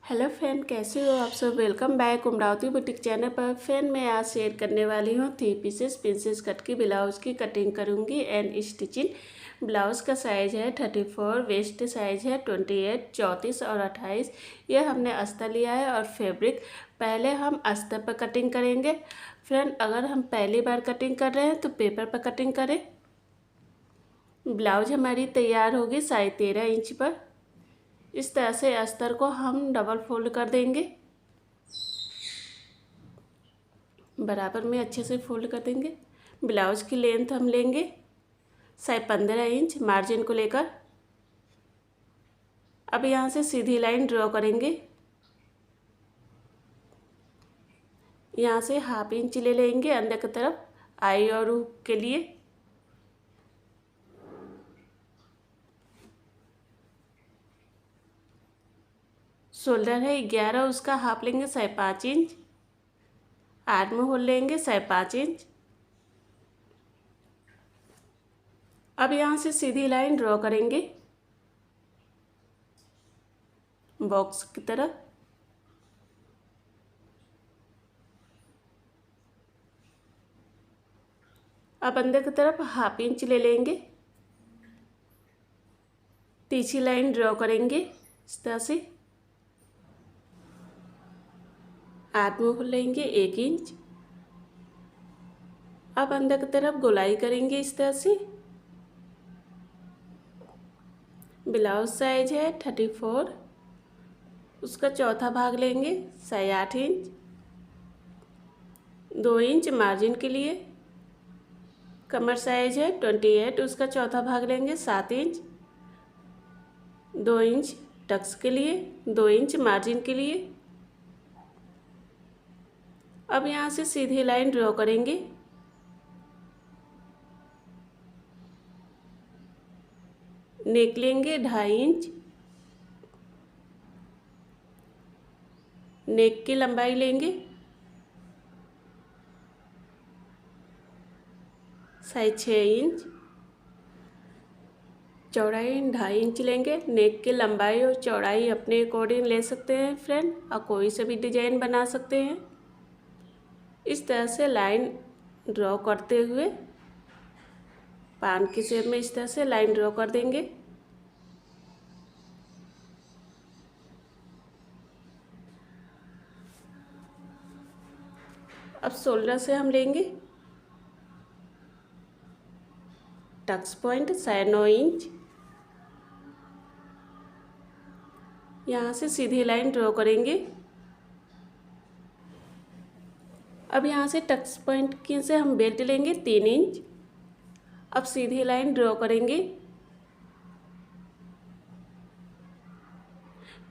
Hello friend, कैसे हो आप सब। Welcome back Amravati boutique channel पर। फ्रेंड मैं आज शेयर करने वाली हूँ 3 पीसेस प्रिंसेस कट की ब्लाउज़ की कटिंग करूँगी एंड स्टिचिंग। ब्लाउज़ का साइज़ है 34, वेस्ट साइज़ है 28, 34 और 28। यह हमने अस्तर लिया है और फैब्रिक पहले हम अस्तर पर कटिंग करेंगे। फ्रेंड अगर हम पहली बार कटिंग कर रहे हैं तो पेपर पर कटिंग करें। ब्लाउज हमारी तैयार होगी 13.5 इंच पर। इस तरह से अस्तर को हम डबल फोल्ड कर देंगे, बराबर में अच्छे से फोल्ड कर देंगे। ब्लाउज की लेंथ हम लेंगे 15 इंच मार्जिन को लेकर। अब यहाँ से सीधी लाइन ड्रॉ करेंगे। यहाँ से ½ इंच ले लेंगे अंदर की तरफ आई और ऊ के लिए। शोल्डर है 11, उसका हाफ लेंगे 5.5 इंच। आर्म होल लेंगे 5.5 इंच। अब यहाँ से सीधी लाइन ड्रॉ करेंगे बॉक्स की तरफ। अब अंदर की तरफ ½ इंच ले लेंगे, तिरछी लाइन ड्रॉ करेंगे इस तरह से। आर्म होल लेंगे 1 इंच। अब अंदर की तरफ गोलाई करेंगे इस तरह से। ब्लाउज साइज है 34, उसका चौथा भाग लेंगे 8.5 इंच। 2 इंच मार्जिन के लिए। कमर साइज है 28, उसका चौथा भाग लेंगे 7 इंच। 2 इंच टक्स के लिए, 2 इंच मार्जिन के लिए। अब यहाँ से सीधी लाइन ड्रॉ करेंगे। नेक लेंगे 2.5 इंच। नेक की लंबाई लेंगे साइज 6 इंच। चौड़ाई 2.5 इंच लेंगे। नेक की लंबाई और चौड़ाई अपने अकॉर्डिंग ले सकते हैं फ्रेंड, और कोई से भी डिजाइन बना सकते हैं। इस तरह से लाइन ड्रॉ करते हुए पान की शेप में इस तरह से लाइन ड्रॉ कर देंगे। अब शोल्डर से हम लेंगे टक्स पॉइंट 9.5 इंच। यहाँ से सीधी लाइन ड्रॉ करेंगे। अब यहाँ से टक्स पॉइंट की से हम बेल्ट लेंगे 3 इंच। अब सीधी लाइन ड्रॉ करेंगे।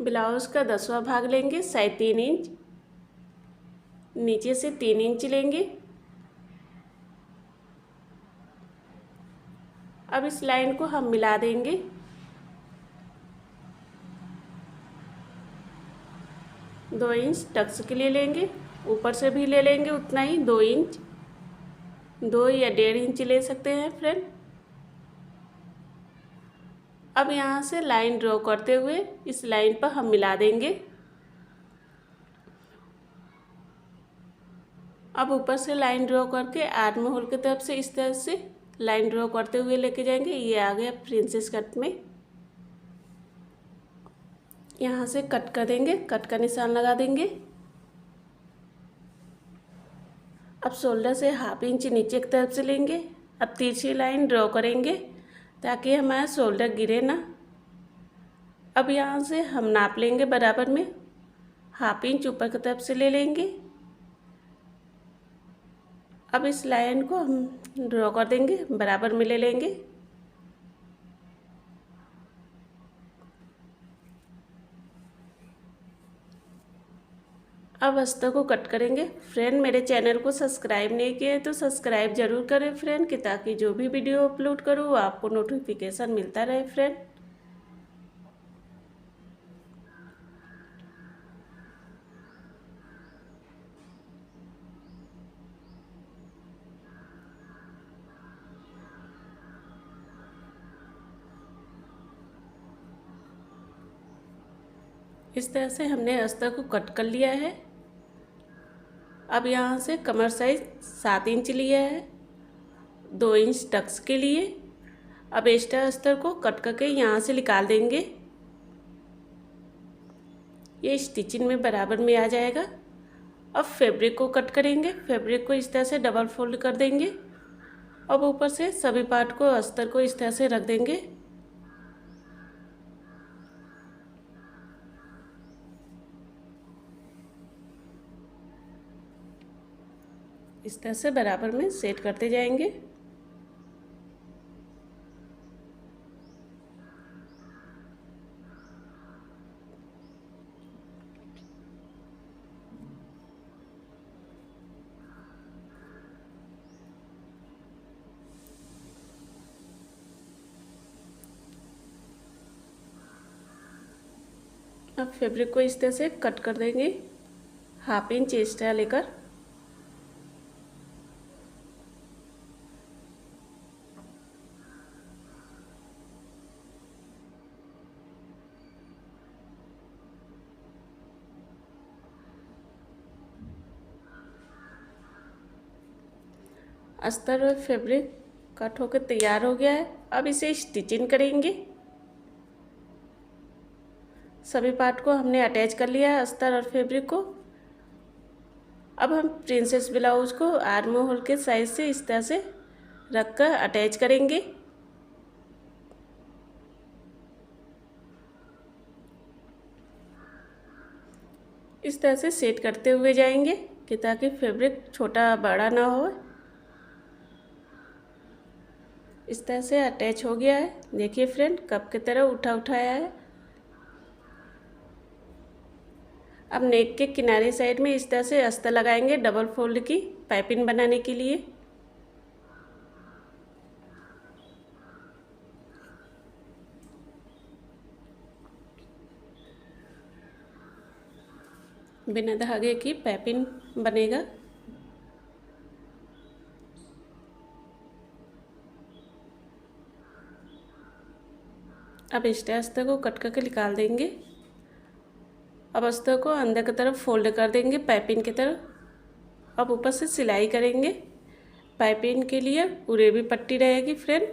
ब्लाउज का 10वां भाग लेंगे 3.5 इंच। नीचे से 3 इंच लेंगे। अब इस लाइन को हम मिला देंगे। दो इंच टक्स के लिए लेंगे, ऊपर से भी ले लेंगे उतना ही 2 इंच। 2 या 1.5 इंच ले सकते हैं फ्रेंड। अब यहाँ से लाइन ड्रॉ करते हुए इस लाइन पर हम मिला देंगे। अब ऊपर से लाइन ड्रॉ करके आर्म होल की तरफ से इस तरह से लाइन ड्रॉ करते हुए लेके जाएंगे। ये आ गया प्रिंसेस कट में। यहाँ से कट कर देंगे, कट का निशान लगा देंगे। अब शोल्डर से ½ इंच नीचे की तरफ से लेंगे। अब तिरछी लाइन ड्रॉ करेंगे ताकि हमारा शोल्डर गिरे ना। अब यहाँ से हम नाप लेंगे बराबर में, ½ इंच ऊपर की तरफ से ले लेंगे। अब इस लाइन को हम ड्रॉ कर देंगे, बराबर में ले लेंगे। अब अस्तर को कट करेंगे। फ्रेंड मेरे चैनल को सब्सक्राइब नहीं किए तो सब्सक्राइब जरूर करें फ्रेंड, कि ताकि जो भी वीडियो अपलोड करूँ आपको नोटिफिकेशन मिलता रहे फ्रेंड। इस तरह से हमने अस्तर को कट कर लिया है। अब यहाँ से कमर साइज 7 इंच लिया है, 2 इंच टक्स के लिए। अब एक्स्ट्रा अस्तर को कट करके यहाँ से निकाल देंगे। ये स्टिचिंग में बराबर में आ जाएगा। अब फैब्रिक को कट करेंगे। फैब्रिक को इस तरह से डबल फोल्ड कर देंगे। अब ऊपर से सभी पार्ट को अस्तर को इस तरह से रख देंगे। इस तरह से बराबर में सेट करते जाएंगे। अब फैब्रिक को इस तरह से कट कर देंगे, 1/2 इंच एक्स्ट्रा लेकर। अस्तर और फैब्रिक कट होकर तैयार हो गया है। अब इसे स्टिचिंग करेंगे। सभी पार्ट को हमने अटैच कर लिया है, अस्तर और फैब्रिक को। अब हम प्रिंसेस ब्लाउज को आर्म होल के साइज से इस तरह से रख कर अटैच करेंगे। इस तरह से सेट करते हुए जाएंगे कि ताकि फैब्रिक छोटा बड़ा ना हो। इस तरह से अटैच हो गया है। देखिए फ्रेंड, कप की तरह उठाया है। अब नेक के किनारे साइड में इस तरह से अस्तर लगाएंगे डबल फोल्ड की पाइपिंग बनाने के लिए। बिना धागे की पाइपिंग बनेगा। अब एक्स्ट्रा अस्तर को कट करके निकाल देंगे। अब अस्तर को अंदर की तरफ फोल्ड कर देंगे पाइपिंग की तरफ। अब ऊपर से सिलाई करेंगे। पाइपिंग के लिए पूरे भी पट्टी रहेगी फ्रेंड।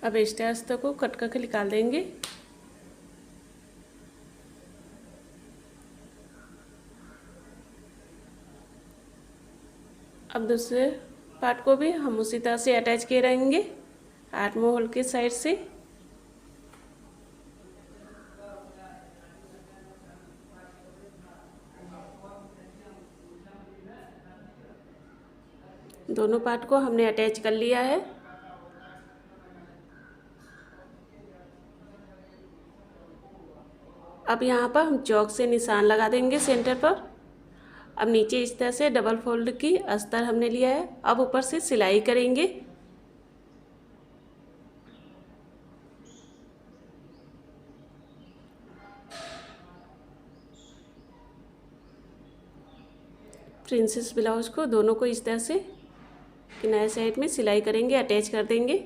अब एक्स्ट्रा अस्तर को कट करके निकाल देंगे। अब दूसरे पार्ट को भी हम उसी तरह से अटैच किए रहेंगे आर्म होल के साइड से। दोनों पार्ट को हमने अटैच कर लिया है। अब यहाँ पर हम चौक से निशान लगा देंगे सेंटर पर। अब नीचे इस तरह से डबल फोल्ड की अस्तर हमने लिया है। अब ऊपर से सिलाई करेंगे। प्रिंसेस ब्लाउज को दोनों को इस तरह से किनारे साइड में सिलाई करेंगे, अटैच कर देंगे।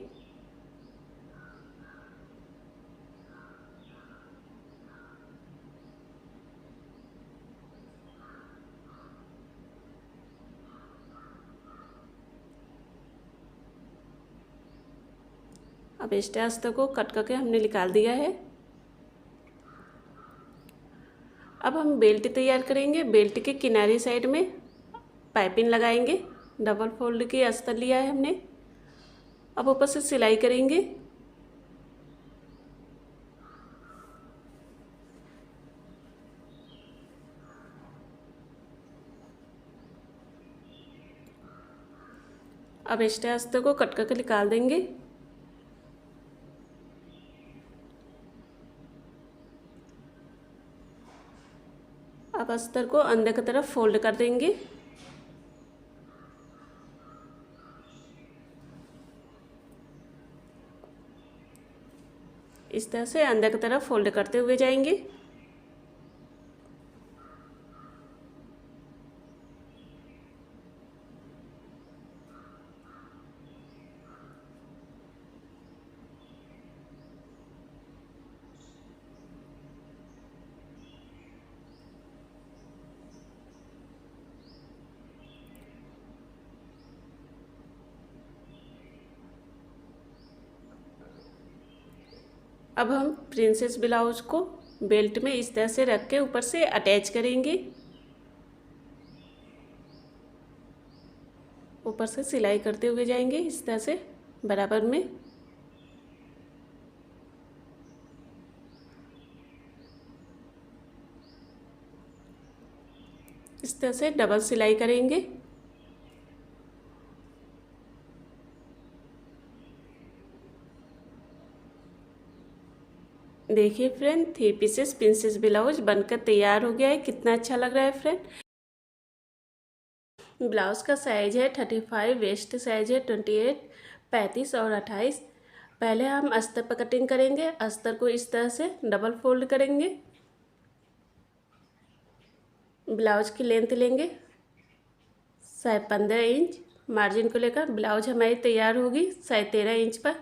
अब एक्स्ट्रा अस्तर को कट करके हमने निकाल दिया है। अब हम बेल्ट तैयार करेंगे। बेल्ट के किनारे साइड में पाइपिंग लगाएंगे। डबल फोल्ड की अस्तर लिया है हमने। अब ऊपर से सिलाई करेंगे। अब एक्स्ट्रा अस्तर को कट करके निकाल देंगे। अब अस्तर को अंदर की तरफ फोल्ड कर देंगे। इस तरह से अंदर की तरफ फोल्ड करते हुए जाएंगे। अब हम प्रिंसेस ब्लाउज को बेल्ट में इस तरह से रख के ऊपर से अटैच करेंगे। ऊपर से सिलाई करते हुए जाएंगे इस तरह से बराबर में। इस तरह से डबल सिलाई करेंगे। देखिए फ्रेंड, 3 पीसेस प्रिंसेस ब्लाउज बनकर तैयार हो गया है। कितना अच्छा लग रहा है फ्रेंड। ब्लाउज का साइज है 35, वेस्ट साइज है 28, 35 और 28। पहले हम अस्तर पर कटिंग करेंगे। अस्तर को इस तरह से डबल फोल्ड करेंगे। ब्लाउज की लेंथ लेंगे 15 इंच। मार्जिन को लेकर ब्लाउज हमारी तैयार होगी 13.5 इंच पर।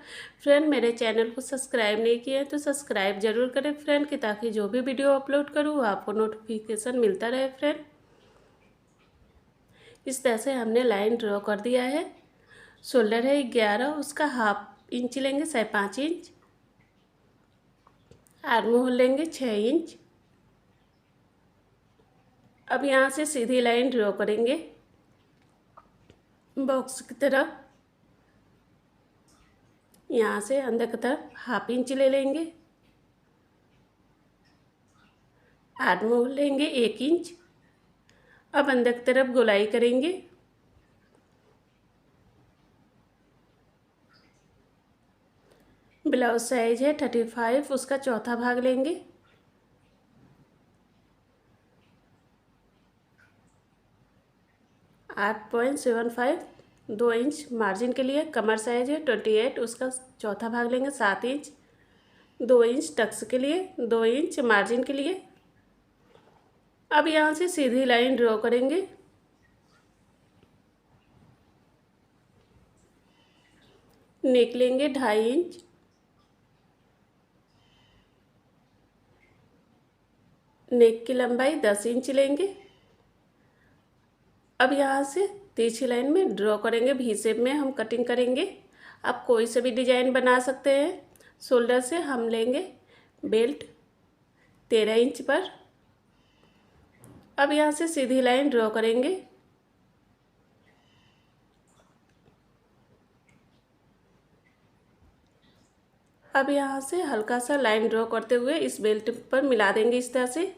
फ्रेंड, मेरे चैनल को सब्सक्राइब नहीं किया है तो सब्सक्राइब जरूर करें फ्रेंड, कि ताकि जो भी वीडियो अपलोड करूँ आपको नोटिफिकेशन मिलता रहे फ्रेंड। इस तरह से हमने लाइन ड्रॉ कर दिया है। शोल्डर है 11, उसका हाफ इंच लेंगे 5.5 इंच। आर्म होल लेंगे 6 इंच। अब यहाँ से सीधी लाइन ड्रॉ करेंगे बॉक्स की तरफ। यहाँ से अंदर की तरफ हाफ इंच ले लेंगे। आर्म होल लेंगे 1 इंच। अब अंदर की तरफ गोलाई करेंगे। ब्लाउज साइज है 35, उसका चौथा भाग लेंगे। आठ 8.75, 2 इंच मार्जिन के लिए। कमर साइज है 28, उसका चौथा भाग लेंगे 7 इंच। 2 इंच टक्स के लिए, 2 इंच मार्जिन के लिए। अब यहाँ से सीधी लाइन ड्रॉ करेंगे। नेक लेंगे 2.5 इंच। नेक की लंबाई 10 इंच लेंगे। अब यहाँ से तिरछी लाइन में ड्रॉ करेंगे। वी शेप में हम कटिंग करेंगे। आप कोई से भी डिजाइन बना सकते हैं। शोल्डर से हम लेंगे बेल्ट 13 इंच पर। अब यहाँ से सीधी लाइन ड्रॉ करेंगे। अब यहाँ से हल्का सा लाइन ड्रॉ करते हुए इस बेल्ट पर मिला देंगे इस तरह से।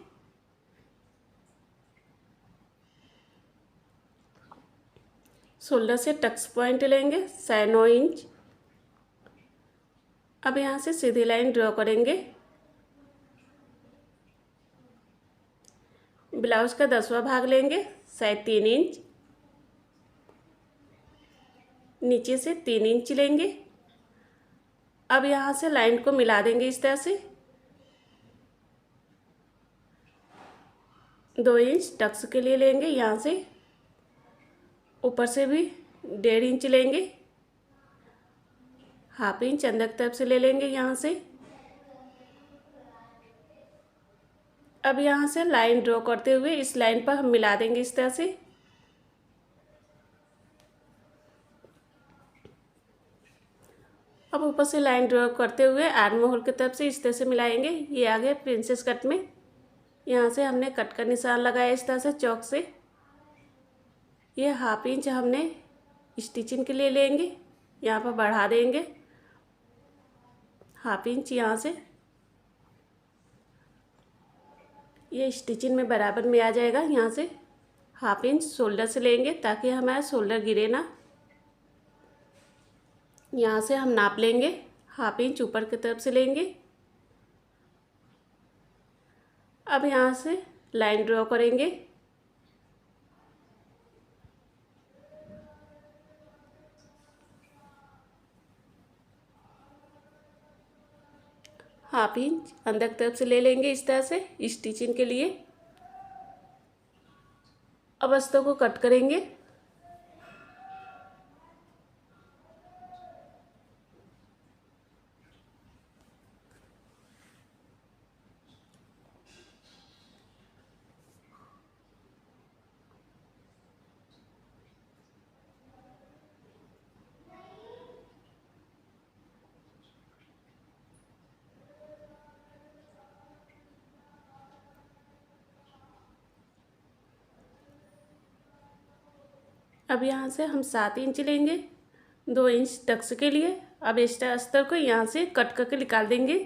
शोल्डर से टक्स पॉइंट लेंगे 9.5 इंच। अब यहाँ से सीधी लाइन ड्रॉ करेंगे। ब्लाउज का 10वां भाग लेंगे 3.5 इंच। नीचे से 3 इंच लेंगे। अब यहाँ से लाइन को मिला देंगे इस तरह से। 2 इंच टक्स के लिए लेंगे। यहाँ से ऊपर से भी 1.5 इंच लेंगे। हाफ इंच अंदर की तरफ से ले लेंगे यहाँ से। अब यहाँ से लाइन ड्रॉ करते हुए इस लाइन पर हम मिला देंगे इस तरह से। अब ऊपर से लाइन ड्रॉ करते हुए आर्म होल की तरफ से इस तरह से मिलाएंगे। ये आ गया प्रिंसेस कट में। यहाँ से हमने कट का निशान लगाया इस तरह से चौक से। ये हाफ इंच हमने स्टिचिंग के लिए लेंगे। यहाँ पर बढ़ा देंगे हाफ इंच। यहाँ से ये स्टिचिंग में बराबर में आ जाएगा। यहाँ से हाफ इंच शोल्डर से लेंगे ताकि हमारा शोल्डर गिरे ना। यहाँ से हम नाप लेंगे। हाफ इंच ऊपर की तरफ से लेंगे। अब यहाँ से लाइन ड्रॉ करेंगे। हाफ इंच अंदर की तरफ से ले लेंगे इस तरह से स्टिचिंग के लिए। अब अस्तर को कट करेंगे। अब यहाँ से हम 7 इंच लेंगे 2 इंच टक्स के लिए। अब एक्स्ट्रा अस्तर को यहाँ से कट करके निकाल देंगे।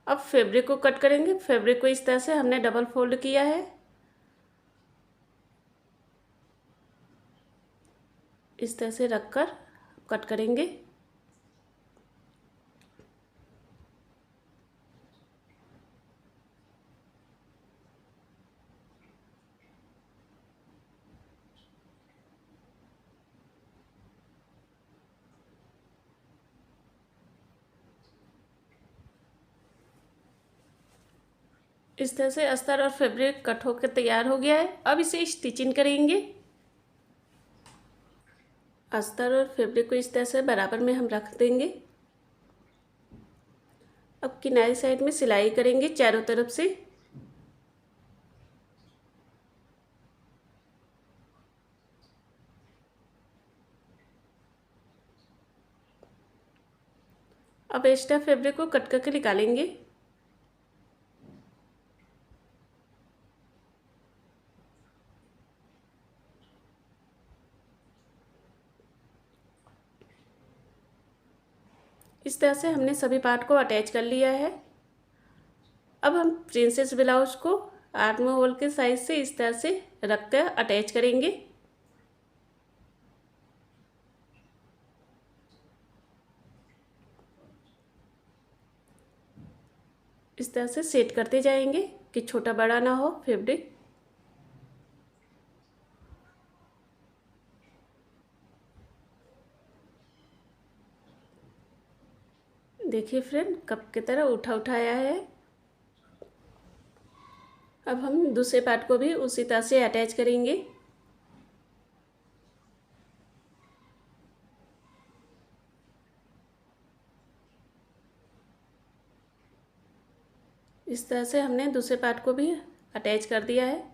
अब फैब्रिक को कट करेंगे। फैब्रिक को इस तरह से हमने डबल फोल्ड किया है। इस तरह से रखकर कट करेंगे। इस तरह से अस्तर और फैब्रिक कट होकर तैयार हो गया है। अब इसे स्टिचिंग करेंगे। अस्तर और फैब्रिक को इस तरह से बराबर में हम रख देंगे। अब किनारे साइड में सिलाई करेंगे चारों तरफ से। अब एक्स्ट्रा फैब्रिक को कट करके निकालेंगे। इस तरह से हमने सभी पार्ट को अटैच कर लिया है। अब हम प्रिंसेस ब्लाउज को आर्म होल के साइज से इस तरह से रख कर अटैच करेंगे। इस तरह से सेट करते जाएंगे कि छोटा बड़ा ना हो फैब्रिक। देखिए फ्रेंड कप की तरह उठा उठाया है। अब हम दूसरे पार्ट को भी उसी तरह से अटैच करेंगे। इस तरह से हमने दूसरे पार्ट को भी अटैच कर दिया है।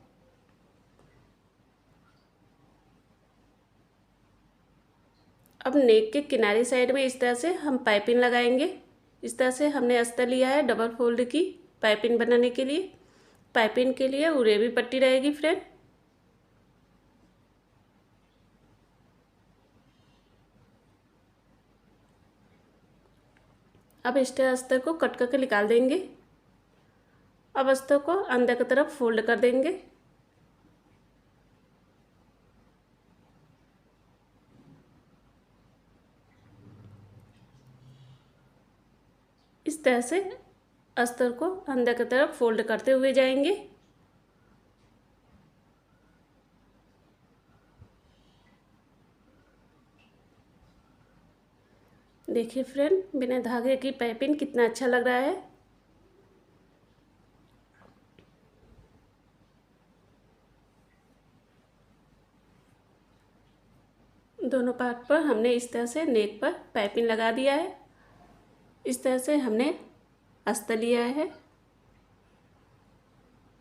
अब नेक के किनारे साइड में इस तरह से हम पाइपिंग लगाएंगे। इस तरह से हमने अस्तर लिया है डबल फोल्ड की पाइपिंग बनाने के लिए। पाइपिंग के लिए उरेबी पट्टी रहेगी फ्रेंड। अब एक्स्ट्रा अस्तर को कट करके निकाल देंगे। अब अस्तर को अंदर की तरफ फोल्ड कर देंगे। इस तरह से अस्तर को अंदर की तरफ फोल्ड करते हुए जाएंगे। देखिए फ्रेंड बिना धागे की पाइपिंग कितना अच्छा लग रहा है। दोनों पार्ट पर हमने इस तरह से नेक पर पाइपिंग लगा दिया है। इस तरह से हमने अस्तर लिया है।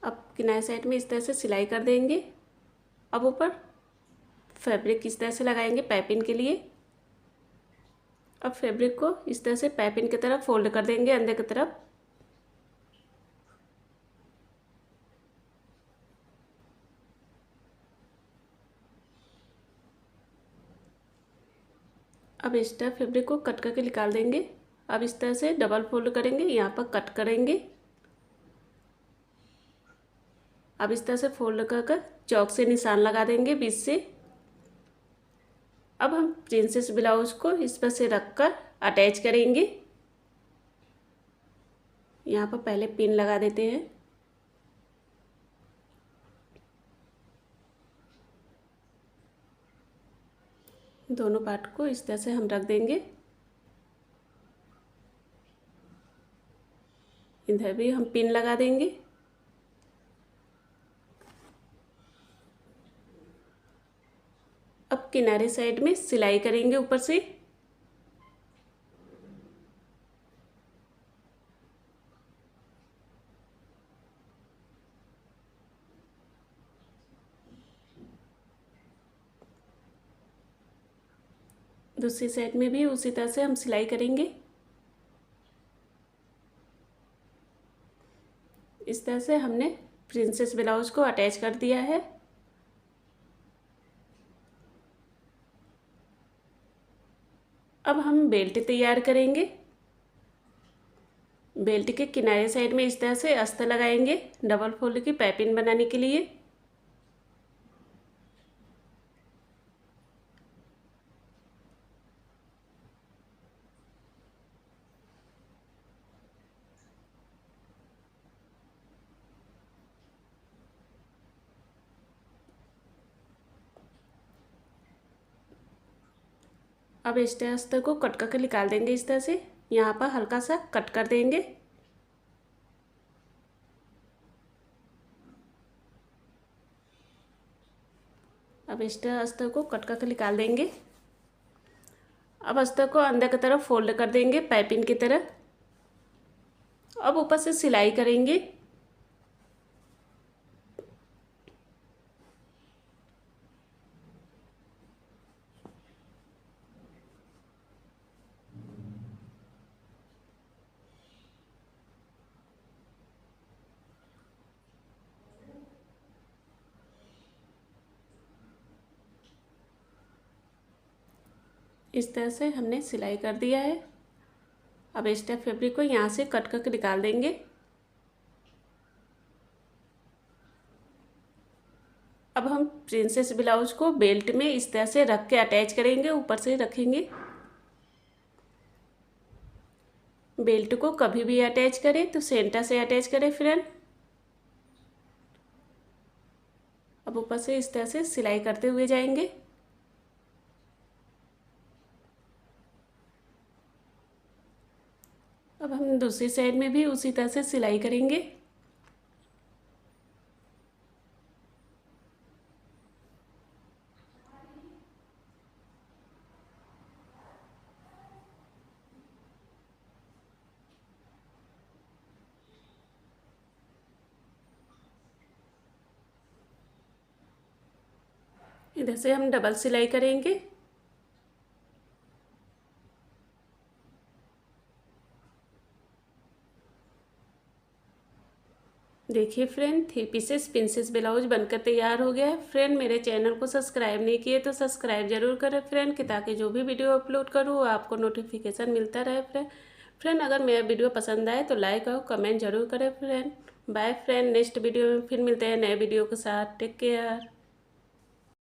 अब किनारे साइड में इस तरह से सिलाई कर देंगे। अब ऊपर फैब्रिक इस तरह से लगाएंगे पाइपिंग के लिए। अब फैब्रिक को इस तरह से पाइपिंग की तरफ फोल्ड कर देंगे अंदर की तरफ। अब एक्स्ट्रा फैब्रिक को कट करके निकाल देंगे। अब इस तरह से डबल फोल्ड करेंगे, यहाँ पर कट करेंगे। अब इस तरह से फोल्ड कर चौक से निशान लगा देंगे बीच से। अब हम प्रिंसेस ब्लाउज को इस पर से रखकर अटैच करेंगे। यहाँ पर पहले पिन लगा देते हैं। दोनों पार्ट को इस तरह से हम रख देंगे। इधर भी हम पिन लगा देंगे। अब किनारे साइड में सिलाई करेंगे ऊपर से। दूसरी साइड में भी उसी तरह से हम सिलाई करेंगे। इस तरह से हमने प्रिंसेस ब्लाउज को अटैच कर दिया है। अब हम बेल्ट तैयार करेंगे। बेल्ट के किनारे साइड में इस तरह से अस्तर लगाएंगे डबल फोल्ड की पाइपिंग बनाने के लिए। अब इस अस्तर को कट करके निकाल देंगे इस तरह से। यहाँ पर हल्का सा कट कर देंगे। अब इस अस्तर को कट करके निकाल देंगे। अब अस्तर को अंदर की तरफ फोल्ड कर देंगे पाइपिंग की तरह। अब ऊपर से सिलाई करेंगे। इस तरह से हमने सिलाई कर दिया है। अब एक्स्ट्रा फैब्रिक को यहाँ से कट करके निकाल देंगे। अब हम प्रिंसेस ब्लाउज को बेल्ट में इस तरह से रख के अटैच करेंगे, ऊपर से रखेंगे। बेल्ट को कभी भी अटैच करें तो सेंटर से अटैच करें फ्रेंड। अब ऊपर से इस तरह से सिलाई करते हुए जाएंगे। अब हम दूसरी साइड में भी उसी तरह से सिलाई करेंगे। इधर से हम डबल सिलाई करेंगे। देखिए फ्रेंड, 3 पीसेस प्रिंसेस ब्लाउज बनकर तैयार हो गया है। फ्रेंड मेरे चैनल को सब्सक्राइब नहीं किए तो सब्सक्राइब जरूर करें फ्रेंड, कि ताकि जो भी वीडियो अपलोड करूँ वो आपको नोटिफिकेशन मिलता रहे फ्रेंड अगर मेरा वीडियो पसंद आए तो लाइक और कमेंट जरूर करें friend. Bye friend, next video में फिर मिलते हैं नए वीडियो के साथ। Take care.